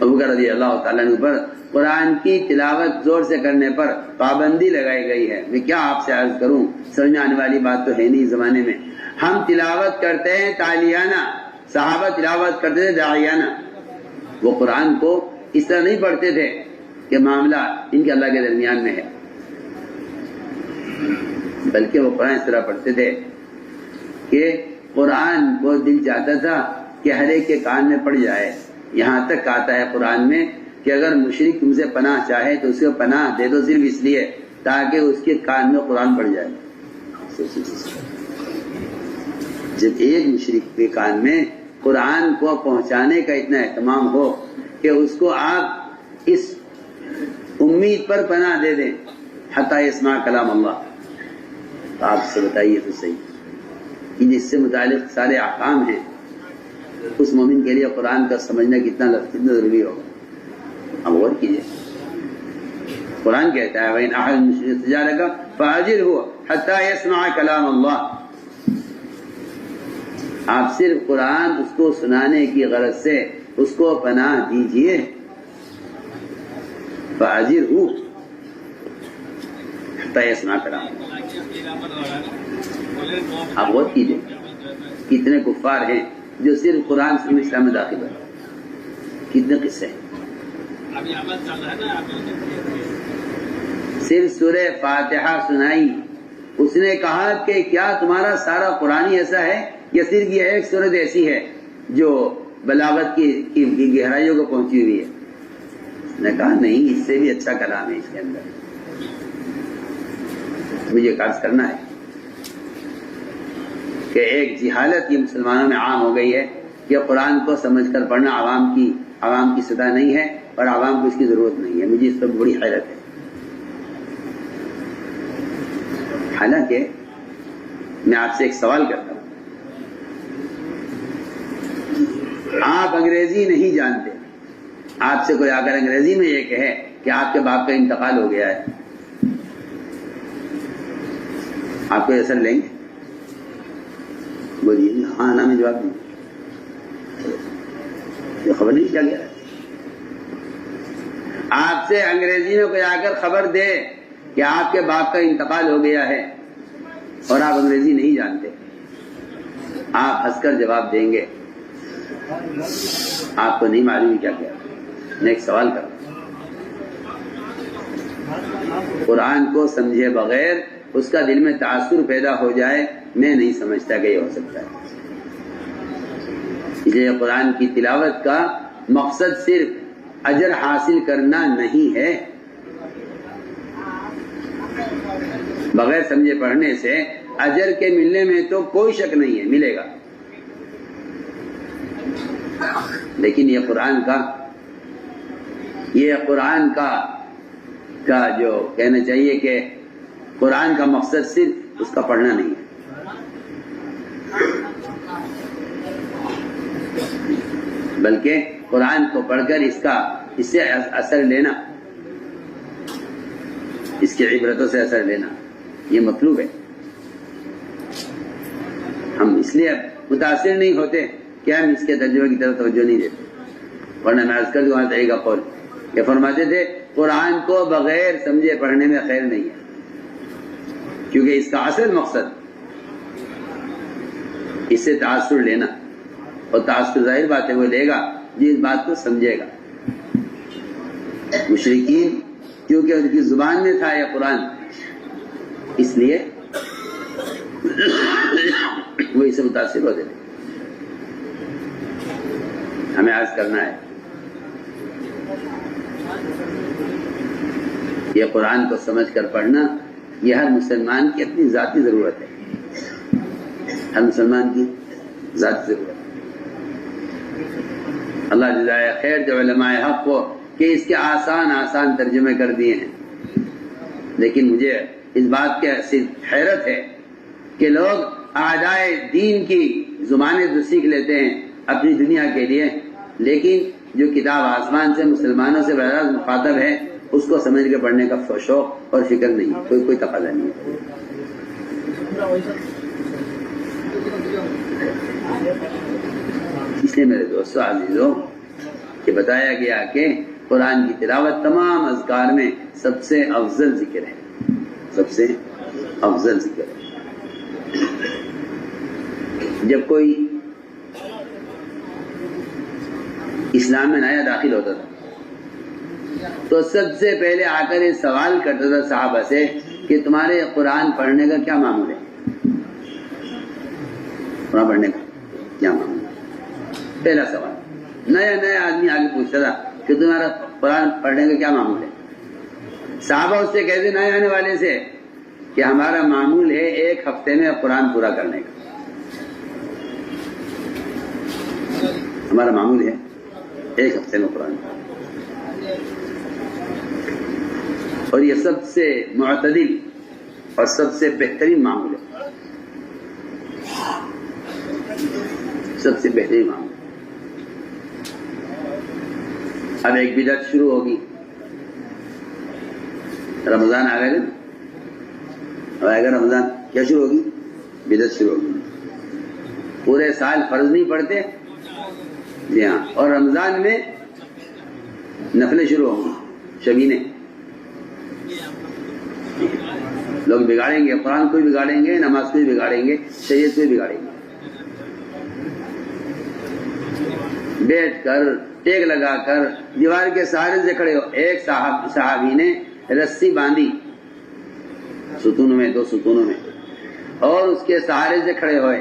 ابوبکر رضی اللہ تعالیٰ عنہ پر قرآن کی تلاوت زور سے کرنے پر پابندی لگائی گئی ہے۔ میں کیا آپ سے عرض کروں، سمجھ میں آنے والی بات تو ہے نہیں اس زمانے میں۔ ہم تلاوت کرتے ہیں تالیانہ، صحابہ تلاوت کرتے تھے داعیانہ۔ وہ قرآن کو اس طرح نہیں پڑھتے تھے کہ معاملہ ان کے اللہ کے درمیان میں ہے، بلکہ وہ قرآن اس طرح پڑھتے تھے کہ قرآن کو دل چاہتا تھا کہ ہر ایک کے کان میں پڑ جائے۔ یہاں تک آتا ہے قرآن میں کہ اگر مشرک تم سے پناہ چاہے تو اس کو پناہ دے دو، صرف اس لیے تاکہ اس کے کان میں قرآن پڑ جائے۔ جب ایک مشرک کے کان میں قرآن کو پہنچانے کا اتنا اہتمام ہو کہ اس کو آپ اس امید پر پناہ دے دیں حتی یسمع کلام اللہ، تو آپ سے بتائیے تو صحیح کہ جس سے متعلق سارے احکام ہیں، اس مومن کے لیے قرآن کا سمجھنا کتنا ضروری ہوگا۔ اب غور کیجیے، قرآن کہتا ہے وَإِنْ أَحَدٌ مِّنَ الْمُشْرِكِينَ فَأَجِرْهُ حَتَّى يَسْمَعَ كَلَامَ اللَّهِ۔ آپ صرف قرآن اس کو سنانے کی غرض سے اس کو پناہ دیجیے، فَأَجِرْهُ حَتَّى يَسْمَعَ كَلَامَ اللَّهِ۔ آپ غور کیجیے، کتنے کفار ہیں جو صرف قرآن سے اسلام میں داخل ہے، کتنے قصے ہیں۔ صرف سورہ فاتحہ سنائی، اس نے کہا کہ کیا تمہارا سارا قرآن ہی ایسا ہے یا صرف یہ ایک سورت ایسی ہے جو بلاغت کی گہرائیوں کو پہنچی ہوئی ہے؟ اس نے کہا نہیں، اس سے بھی اچھا کلام ہے اس کے اندر۔ مجھے قرض کرنا ہے کہ ایک جہالت یہ مسلمانوں میں عام ہو گئی ہے کہ قرآن کو سمجھ کر پڑھنا عوام کی سطح نہیں ہے اور عوام کو اس کی ضرورت نہیں ہے۔ مجھے اس پر بڑی حیرت ہے۔ حالانکہ میں آپ سے ایک سوال کرتا ہوں، آپ انگریزی نہیں جانتے، آپ سے کوئی آ کر انگریزی میں یہ کہے کہ آپ کے باپ کا انتقال ہو گیا ہے، آپ کو اثر لیں گے؟ بولیے ہاں نا میں جواب دوں، یہ خبر نہیں کیا گیا ہے۔ آپ سے انگریزی میں کوئی آ کر خبر دے کہ آپ کے باپ کا انتقال ہو گیا ہے اور آپ انگریزی نہیں جانتے، آپ ہنس کر جواب دیں گے آپ کو نہیں معلوم کیا کیا؟ میں ایک سوال کروں، قرآن کو سمجھے بغیر اس کا دل میں تاثر پیدا ہو جائے، میں نہیں سمجھتا کہ یہ ہو سکتا ہے۔ اس لیے قرآن کی تلاوت کا مقصد صرف اجر حاصل کرنا نہیں ہے۔ بغیر سمجھے پڑھنے سے اجر کے ملنے میں تو کوئی شک نہیں ہے، ملے گا، لیکن یہ قرآن کا جو کہنا چاہیے کہ قرآن کا مقصد صرف اس کا پڑھنا نہیں ہے، بلکہ قرآن کو پڑھ کر اس سے اثر لینا، اس کی عبرتوں سے اثر لینا، یہ مطلوب ہے۔ ہم اس لیے متاثر نہیں ہوتے کہ ہم اس کے ترجمے کی طرف توجہ نہیں دیتے، ورنہ میں عرض کر دوں وہاں طریقہ قول یہ فرماتے تھے قرآن کو بغیر سمجھے پڑھنے میں خیر نہیں ہے، کیونکہ اس کا اصل مقصد اس سے تاثر لینا، اور تاثر ظاہر بات ہے وہ لے گا جس بات کو سمجھے گا۔ مشرکین کیونکہ ان کی زبان میں تھا یہ قرآن، اس لیے وہ اس سے متاثر ہوتے تھے۔ ہمیں عرض کرنا ہے یہ قرآن کو سمجھ کر پڑھنا یہ ہر مسلمان کی اپنی ذاتی ضرورت ہے، ہر مسلمان کی ذاتی ضرورت ہے۔ اللہ جزائے خیر جو علماء حق کو کہ اس کے آسان ترجمے کر دیے ہیں، لیکن مجھے اس بات کی صرف حیرت ہے کہ لوگ اعدائے دین کی زبانیں تو سیکھ لیتے ہیں اپنی دنیا کے لیے، لیکن جو کتاب آسمان سے مسلمانوں سے براہ راست مخاطب ہے اس کو سمجھ کے پڑھنے کا شوق اور فکر نہیں، کوئی تقاضا نہیں ہے۔ اس لیے میرے دوستو عزیزو، کہ بتایا گیا کہ قرآن کی تلاوت تمام اذکار میں سب سے افضل ذکر ہے، سب سے افضل ذکر ہے۔ جب کوئی اسلام میں نیا داخل ہوتا تھا تو سب سے پہلے آ کر یہ سوال کرتا تھا صحابہ سے کہ تمہارے قرآن پڑھنے کا کیا معمول ہے؟ قرآن پڑھنے کا کیا معمول ہے؟ پہلا سوال نیا نیا آدمی آگے پوچھتا تھا کہ تمہارا قرآن پڑھنے کا کیا معمول ہے؟ صحابہ اس سے کہتے نئے آنے والے سے کہ ہمارا معمول ہے 1 ہفتے میں قرآن پورا کرنے کا، ہمارا معمول ہے 1 ہفتے میں قرآن پورا، اور یہ سب سے معتدل اور سب سے بہترین معمول ہے، سب سے بہترین معمول۔ اب ایک بدعت شروع ہوگی، رمضان آ گئے نا، اب آئے گا رمضان، کیا شروع ہوگی؟ بدعت شروع ہوگی۔ پورے سال فرض نہیں پڑھتے، جی ہاں، اور رمضان میں نفلیں شروع ہوں گی، شبینے، لوگ بگاڑیں گے، قرآن کو بھی بگاڑیں گے، نماز کو بھی بگاڑیں گے، شریعت کو بھی بگاڑیں گے۔ بیٹھ کر ٹیک لگا کر دیوار کے سہارے سے کھڑے ہو، ایک صحابی نے رسی باندھی ستونوں میں، 2 ستونوں میں، اور اس کے سہارے سے کھڑے ہوئے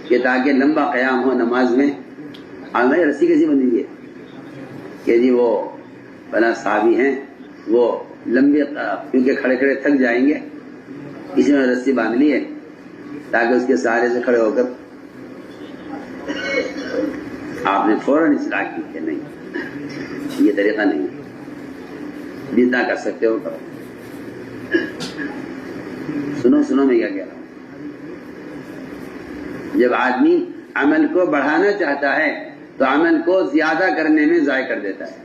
کہ تاکہ لمبا قیام ہو نماز میں۔ میں رسی کیسی بندھی ہے کہ جی وہ بنا صحابی ہیں، وہ لمبے کیونکہ کھڑے کھڑے تھک جائیں گے، اسی میں رسی باندھ لی ہے تاکہ اس کے سہارے سے کھڑے ہو کر۔ آپ نے فوراً اصلاح کی کہ نہیں، یہ طریقہ نہیں، جتنا کر سکتے ہو کرو۔ سنو میں کیا کہہ رہا ہوں، جب آدمی عمل کو بڑھانا چاہتا ہے تو عمل کو زیادہ کرنے میں ضائع کر دیتا ہے۔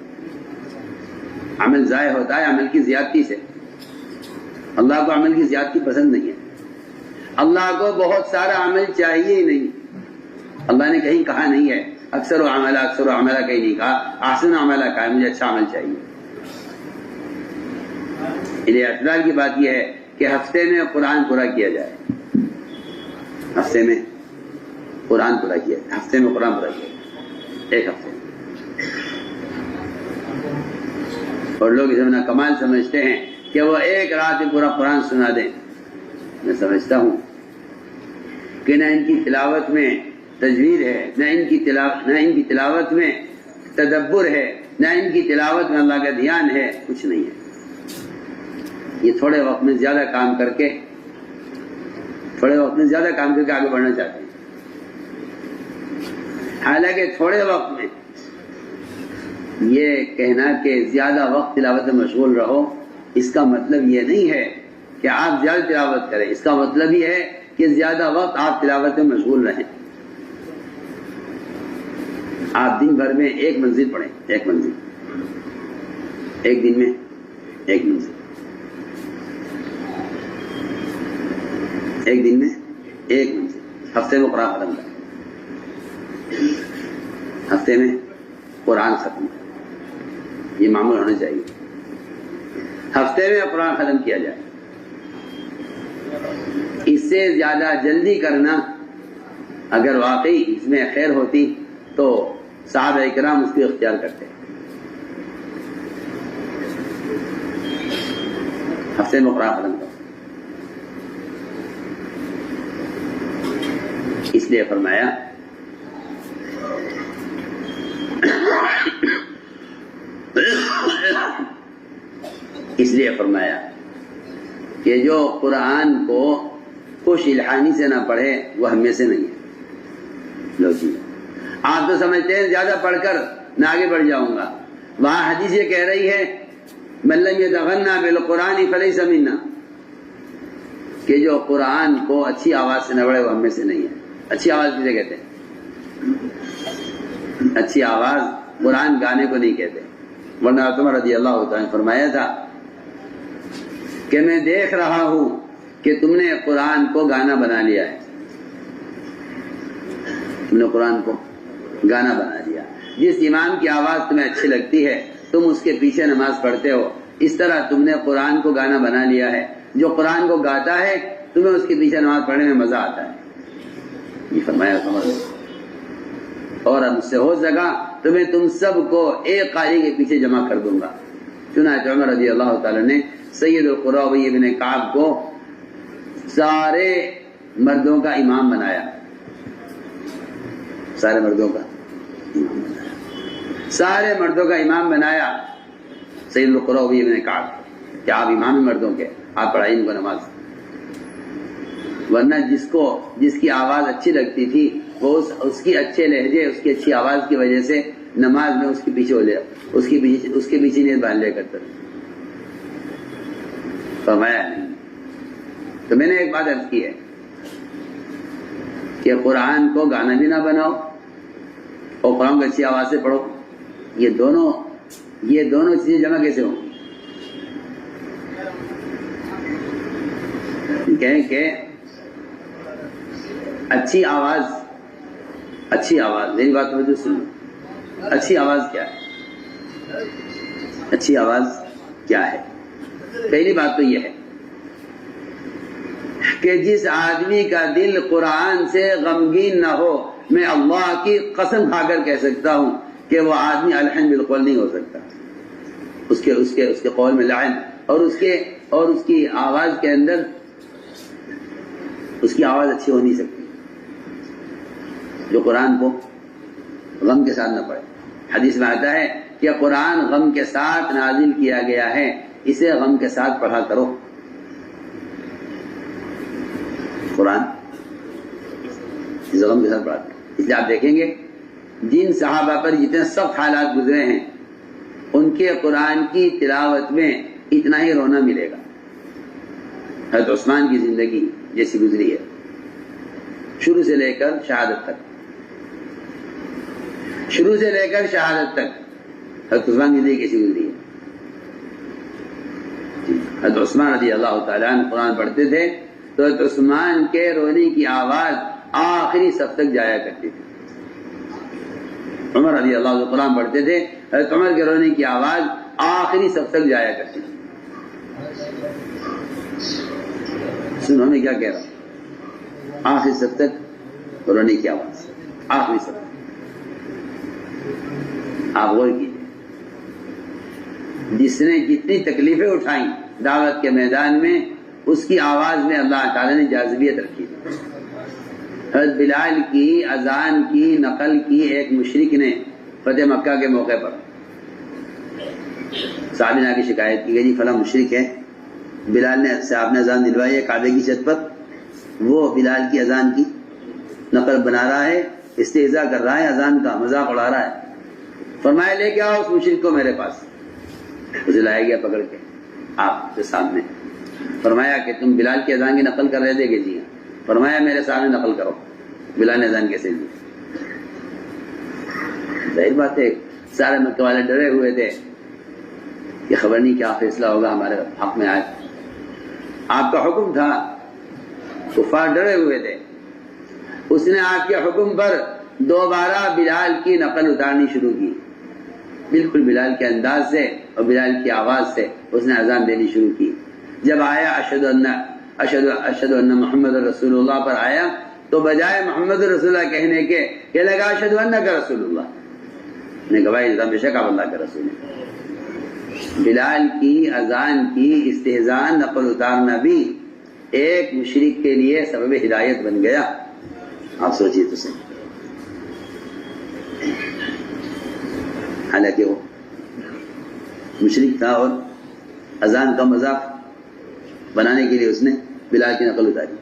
عمل ضائع ہوتا ہے عمل کی زیادتی سے۔ اللہ کو عمل کی زیادتی پسند نہیں ہے، اللہ کو بہت سارا عمل چاہیے ہی نہیں۔ اللہ نے کہیں کہا نہیں ہے اکثر و عملہ کہیں نہیں کہا، احسن عملہ کہا ہے، مجھے اچھا عمل چاہیے۔ اعتدال کی بات یہ ہے کہ ہفتے میں قرآن پورا کیا جائے، ہفتے میں قرآن پورا کیا جائے، ہفتے میں قرآن پورا کیا جائے، 1 ہفتے میں۔ اور لوگ اسے اپنا کمال سمجھتے ہیں کہ وہ 1 رات میں پورا قرآن سنا دیں۔ میں سمجھتا ہوں کہ نہ ان کی تلاوت میں تجوید ہے، نہ ان کی تلاوت میں تدبر ہے، نہ ان کی تلاوت میں اللہ کا دھیان ہے، کچھ نہیں ہے۔ یہ تھوڑے وقت میں زیادہ کام کر کے آگے بڑھنا چاہتے ہیں، حالانکہ تھوڑے وقت میں یہ کہنا کہ زیادہ وقت تلاوت میں مشغول رہو، اس کا مطلب یہ نہیں ہے کہ آپ زیادہ تلاوت کریں، اس کا مطلب یہ ہے کہ زیادہ وقت آپ تلاوت میں مشغول رہیں۔ آپ دن بھر میں 1 منزل پڑھیں، 1 منزل، ایک دن میں 1 منزل، ایک دن میں 1 منزل، ہفتے میں قرآن ختم کریں، ہفتے میں قرآن ختم کریں، یہ معمول ہونا چاہیے۔ ہفتے میں قرآن ختم کیا جائے، اس سے زیادہ جلدی کرنا اگر واقعی اس میں خیر ہوتی تو صحابہ اکرام اس کو اختیار کرتے۔ ہفتے میں قرآن ختم کرو، اس لیے فرمایا کہ جو قرآن کو خوش الحانی سے نہ پڑھے وہ ہم میں سے نہیں ہے۔ لو جی، آپ تو سمجھتے ہیں زیادہ پڑھ کر میں آگے بڑھ جاؤں گا، وہاں حدیث یہ کہہ رہی ہے من لم یتغنى بالقرآن فلیس منا، کہ جو قرآن کو اچھی آواز سے نہ پڑھے وہ ہم میں سے نہیں ہے۔ اچھی آواز کسے کہتے ہیں؟ اچھی آواز قرآن گانے کو نہیں کہتے، ورنہ عمر رضی اللہ تعالیٰ نے فرمایا تھا کہ میں دیکھ رہا ہوں کہ تم نے قرآن کو گانا بنا لیا ہے، تم نے قرآن کو گانا بنا لیا۔ جس امام کی آواز تمہیں اچھی لگتی ہے تم اس کے پیچھے نماز پڑھتے ہو، اس طرح تم نے قرآن کو گانا بنا لیا ہے۔ جو قرآن کو گاتا ہے تمہیں اس کے پیچھے نماز پڑھنے میں مزہ آتا ہے، یہ فرمایا سمجھ۔ اور مجھ سے ہو سکا تو میں تم سب کو ایک قاری کے پیچھے جمع کر دوں گا۔ چنانچہ عمر رضی اللہ تعالیٰ نے سید القرا ابی بن کعب کو سارے مردوں کا امام بنایا، سارے مردوں کا امام بنایا، سارے مردوں کا امام بنایا سید القرا ابی بن کعب کہ آپ امام مردوں کے، آپ پڑھائی ان کو نماز۔ ورنہ جس کی آواز اچھی لگتی تھی وہ اس کی اچھے لہجے، اس کی اچھی آواز کی وجہ سے نماز میں اس کے پیچھے ہو لیا، اس کے پیچھے نہیں باندھ لیا کرتا۔ فرمایا نہیں۔ تو میں نے ایک بات عرض کی ہے کہ قرآن کو گانا بھی نہ بناؤ اور قرآن کو اچھی آواز سے پڑھو، یہ دونوں چیزیں جمع کیسے ہوں؟ کہیں کہ اچھی آواز میری بات توجہ سنو، اچھی آواز کیا ہے؟ اچھی آواز کیا ہے؟ پہلی بات تو یہ ہے کہ جس آدمی کا دل قرآن سے غمگین نہ ہو، میں اللہ کی قسم کھا کر کہہ سکتا ہوں کہ وہ آدمی الحن بالقول نہیں ہو سکتا۔ اس کے قول میں لعن اور اس کی آواز کے اندر اس کی آواز اچھی ہو نہیں سکتی جو قرآن کو غم کے ساتھ نہ پڑھے۔ حدیث میں آتا ہے کہ قرآن غم کے ساتھ نازل کیا گیا ہے، اسے غم کے ساتھ پڑھا کرو۔ قرآن اسے غم کے ساتھ پڑھا کرو۔ اس لیے آپ دیکھیں گے جن صحابہ پر جتنے سخت حالات گزرے ہیں ان کے قرآن کی تلاوت میں اتنا ہی رونا ملے گا۔ حضرت عثمان کی زندگی جیسی گزری ہے، شروع سے لے کر شہادت تک حضرت عثمان کی زندگی کیسی گزری ہے۔ حضرت عثمان رضی اللہ تعالیٰ عنہ قرآن پڑھتے تھے تو حضرت عثمان کے رونے کی آواز آخری صف تک جایا کرتی تھی۔ عمر رضی اللہ عنہ قرآن پڑھتے تھے، حضرت عمر کے رونے کی آواز آخری صف تک جایا کرتی تھی۔ سنو میں کیا کہہ رہا ہوں، آخری صف تک رونے کی آواز، آخری صف تک۔ آپ غور کیجیے، جس نے جتنی تکلیفیں اٹھائیں دعوت کے میدان میں، اس کی آواز میں اللہ تعالیٰ نے جاذبیت رکھی تھی۔ حضرت بلال کی اذان کی نقل کی ایک مشرک نے فتح مکہ کے موقع پر صحابی نے کی شکایت کی گئی، جی فلاں مشرک ہے، بلال نے صاحب نے اذان دلوائی ہے کعبے کی چھت پر، وہ بلال کی اذان کی نقل بنا رہا ہے، استہزاء کر رہا ہے، اذان کا مذاق اڑا رہا ہے۔ فرمایا لے کے آؤ اس مشرک کو میرے پاس۔ اسے لایا گیا پکڑ کے آپ کے سامنے، فرمایا کہ تم بلال کی اذان کی نقل کر رہے تھے کہ جی ہاں۔ فرمایا میرے سامنے نقل کرو بلال نے اذان کیسے دی۔ ظاہر بات ہے سارے مکہ والے ڈرے ہوئے تھے کہ خبر نہیں کیا فیصلہ ہوگا ہمارے حق میں۔ آج آپ کا حکم تھا، کفار ڈرے ہوئے تھے، اس نے آپ کے حکم پر دوبارہ بلال کی نقل اتارنی شروع کی، بالکل بلال کے انداز سے اور بلال کی آواز سے اس نے اذان دینی شروع کی۔ جب آیا اشہد ان محمد رسول اللہ پر آیا تو بجائے محمد رسول اللہ کہنے کے کہ لگا اشہد انک رسول اللہ، نے گواہی دیتا بے شک آپ اللہ کا رسول ہیں۔ بلال کی اذان کی استہزاء نقل اتارنا بھی ایک مشرک کے لیے سبب ہدایت بن گیا۔ آپ سوچیے تو صحیح، حالانکہ وہ مشرک تھا اور اذان کا مذاق بنانے کے لیے اس نے بلال کی نقل اتاری۔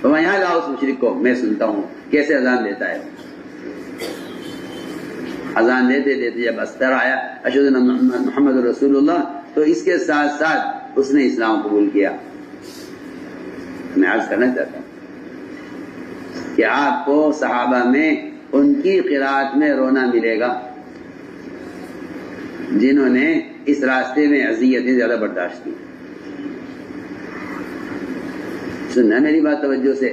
تو میں یہاں لاؤ اس مشرک کو، میں سنتا ہوں کیسے اذان دیتا ہے۔ اذان دیتے دیتے جب استر آیا اشہد ان محمد رسول اللہ تو اس کے ساتھ ساتھ اس نے اسلام قبول کیا۔ میں عرض کرنا چاہتا ہوں کہ آپ کو صحابہ میں ان کی قرات میں رونا ملے گا جنہوں نے اس راستے میں اذیتیں زیادہ برداشت کی۔ سننا میری بات توجہ سے،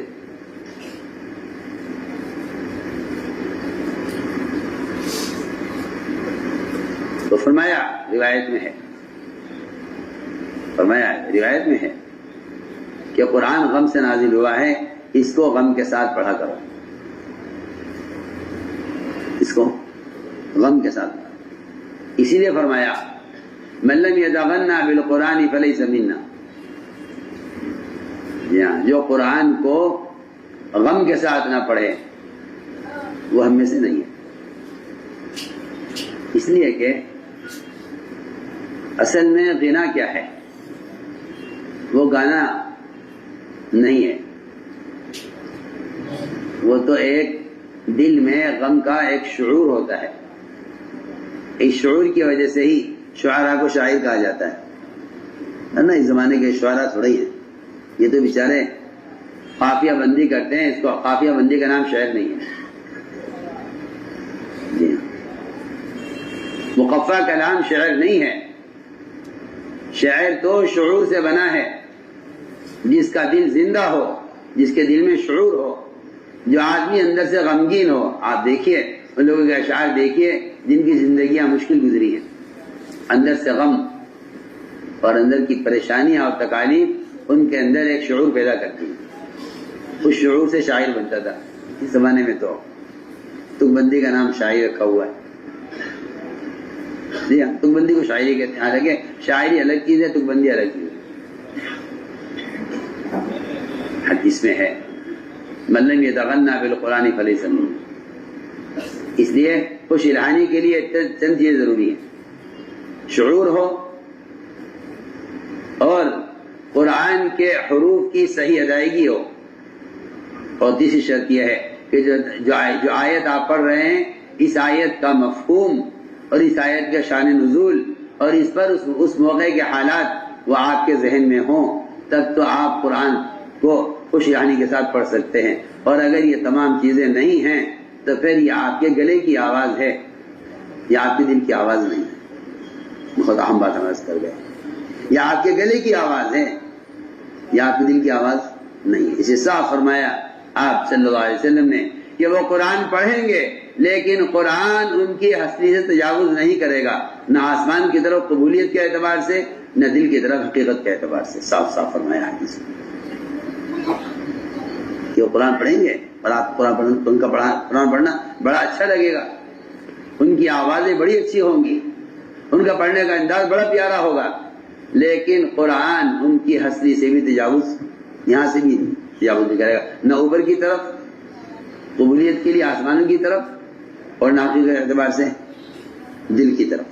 تو فرمایا روایت میں ہے کہ قرآن غم سے نازل ہوا ہے، اس کو غم کے ساتھ پڑھا کرو، اس کو غم کے ساتھ پڑھا۔ اسی لیے فرمایا من لم یتغنى بالقرآن فلیس منا، جو قرآن کو غم کے ساتھ نہ پڑھے وہ ہم میں سے نہیں ہے۔ اس لیے کہ اصل میں غنا کیا ہے؟ وہ گانا نہیں ہے، وہ تو ایک دل میں غم کا ایک شعور ہوتا ہے۔ اس شعور کی وجہ سے ہی شعراء کو شاعر کہا جاتا ہے نا۔ اس زمانے کے شعراء تھوڑے ہی ہیں، یہ تو بیچارے قافیہ بندی کرتے ہیں، اس کو قافیہ بندی کا نام شعر نہیں ہے۔ جی ہاں، مقفع کلام شعر نہیں ہے، شعر تو شعور سے بنا ہے۔ جس کا دل زندہ ہو، جس کے دل میں شعور ہو، جو آدمی اندر سے غمگین ہو۔ آپ دیکھیے ان لوگوں کے اشعار دیکھیے جن کی زندگیاں مشکل گزری ہیں، اندر سے غم اور اندر کی پریشانیاں اور تکالیف ان کے اندر ایک شعور پیدا کرتی ہیں۔ اس شعور سے شاعر بنتا تھا۔ اس زمانے میں تو تک بندی کا نام شاعری رکھا ہوا ہے۔ جی ہاں، تک بندی کو شاعری کہتے ہیں، حالانکہ شاعری الگ چیز ہے، تک بندی الگ چیز ہے۔ حدیث میں ہے من لم یتغنى بالقرآن فلیس منا۔ اس لیے خوش الہانی کے لیے چند چیزیں ضروری ہیں، شعور ہو اور قرآن کے حروف کی صحیح ادائیگی ہو، اور تیسری شرط یہ ہے کہ جو آیت آپ پڑھ رہے ہیں اس آیت کا مفہوم اور اس آیت کا شان نزول اور اس پر اس موقع کے حالات وہ آپ کے ذہن میں ہوں، تب تو آپ قرآن کو خوش الہانی کے ساتھ پڑھ سکتے ہیں۔ اور اگر یہ تمام چیزیں نہیں ہیں تو پھر یہ آپ کے گلے کی آواز ہے، یہ آپ کے دل کی آواز نہیں ہے۔ بہت اہم بات ہم عرض کر گئے، یہ آپ کے گلے کی آواز ہے، یہ آپ کے دل کی آواز نہیں ہے۔ اسے صاف فرمایا آپ صلی اللہ علیہ وسلم نے کہ وہ قرآن پڑھیں گے لیکن قرآن ان کی ہستی سے تجاوز نہیں کرے گا، نہ آسمان کی طرف قبولیت کے اعتبار سے، نہ دل کی طرف حقیقت کے اعتبار سے۔ صاف صاف فرمایا حدیث میں کہ وہ قرآن پڑھیں گے اور آپ قرآن پڑھنا، ان کا قرآن پڑھنا بڑا اچھا لگے گا، ان کی آوازیں بڑی اچھی ہوں گی، ان کا پڑھنے کا انداز بڑا پیارا ہوگا، لیکن قرآن ان کی ہستی سے بھی تجاوز، یہاں سے بھی تجاوز نہیں کرے گا، نہ اوپر کی طرف قبولیت کے لیے آسمانوں کی طرف اور نہ کے اعتبار سے دل کی طرف۔